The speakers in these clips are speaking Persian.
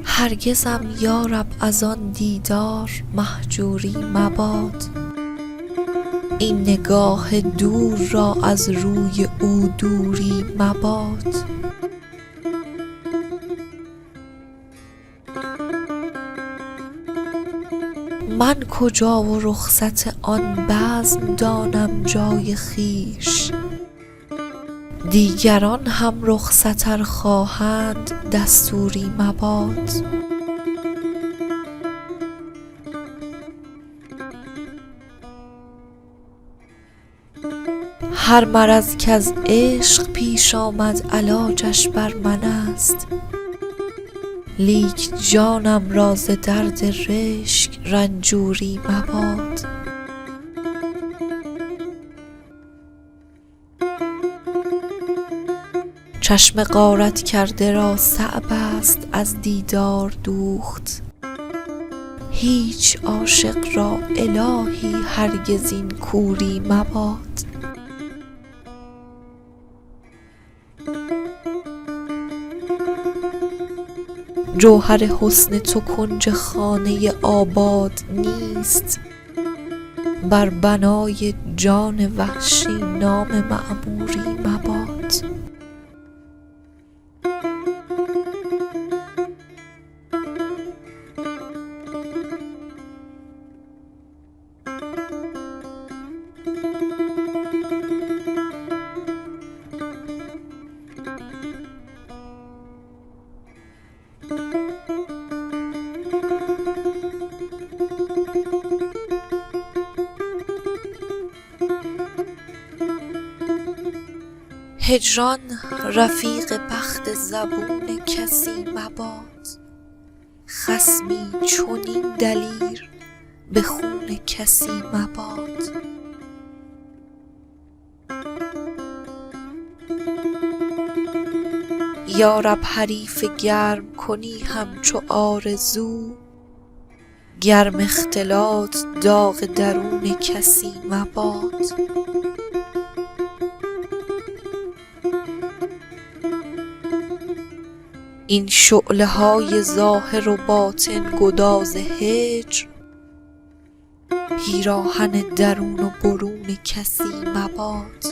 هرگزم یارب از آن دیدار مهجوری مباد. این نگاه دور را از روی او دوری مباد. من کجا و رخصت آن بزم دانم جای خویش. دیگران هم رخصت ار خواهند دستوری مباد. هر مرض کز عشق پیش آمد علاجش بر من است. لیک جانم را ز درد رشک رنجوری مباد. چشم غارت کرده را صعب است از دیدار دوخت. هیچ عاشق را الهی هرگز این کوری مباد. جوهر حسن تو کنج خانه آباد نیست. بر بنای جان وحشی نام معموری مباد. هجران رفیق بخت زبون کسی مباد. خصمی چنین دلیر به خون کسی مباد. یارب حریف گرم کنی همچو آرزو. گرم اختلاط داغ درون کسی مباد. این شعله های ظاهر و باطن گداز هجر. پیراهن درون و برون کسی مباد.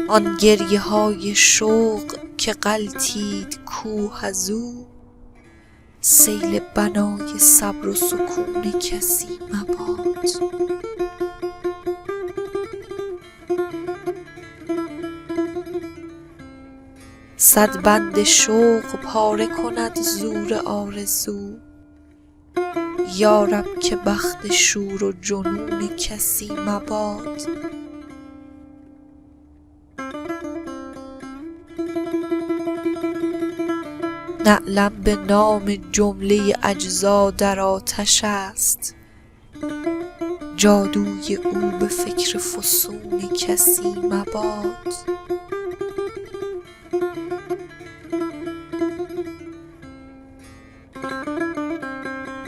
آن گریه های شوق که غلتید کوه ازو. سیل بنای صبر و سکون کسی مباد. صد بند شوق پاره کند زور آرزو. یارب که بخت شور و جنون کسی مباد. نعلم به نام جمله اجزا در آتش است. جادوی او به فکر فسون کسی مباد.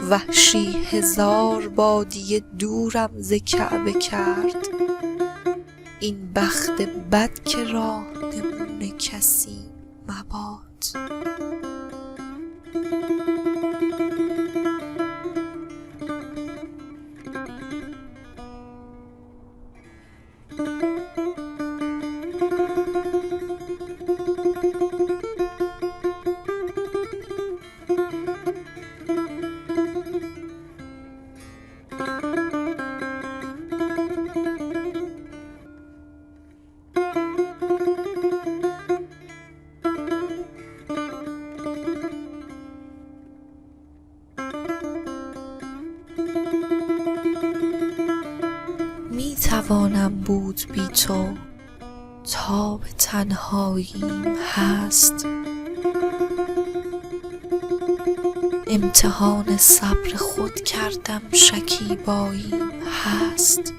وحشی هزار بادیه دورم ز کعبه کرد. این بخت بد که راه نمون کسی مباد. می توانم بود بی تو تاب تنهاییم هست. امتحان صبر خود کردم شکیباییم هست.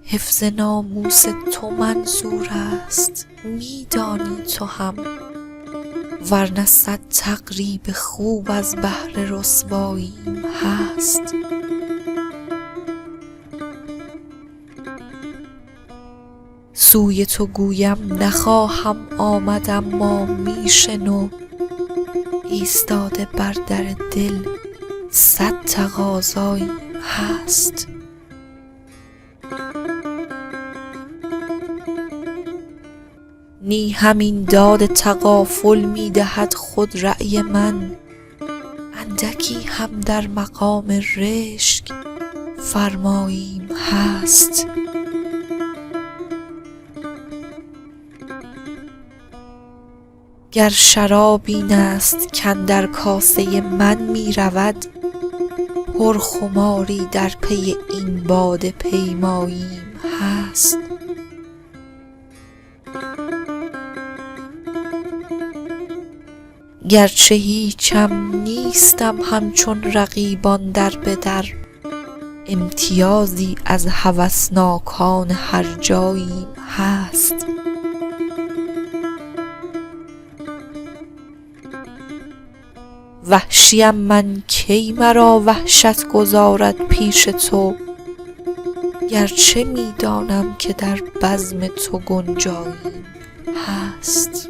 حفظ ناموس تو منظور است می دانی تو هم. ورنه صد تقریب خوب از بهر رسواییم هست. سوی تو گویم نخواهم آمد اما می شنو، ایستاده بر در دل 100 تقاضایی هست. نی همین داد تغافل می دهد خود رأی من، اندکی هم در مقام رشک فرماییم هست. گر شراب این است کاندر کاسه من می رود، پرخماری در پی این باده پیماییم هست. گرچه هیچم نیستم همچون رقیبان در به در، امتیازی از هوسناکان هر جاییم هست. وحشیم من کی مرا وحشت گذارد پیش تو، گرچه می دانم که در بزم تو گنجاییم هست.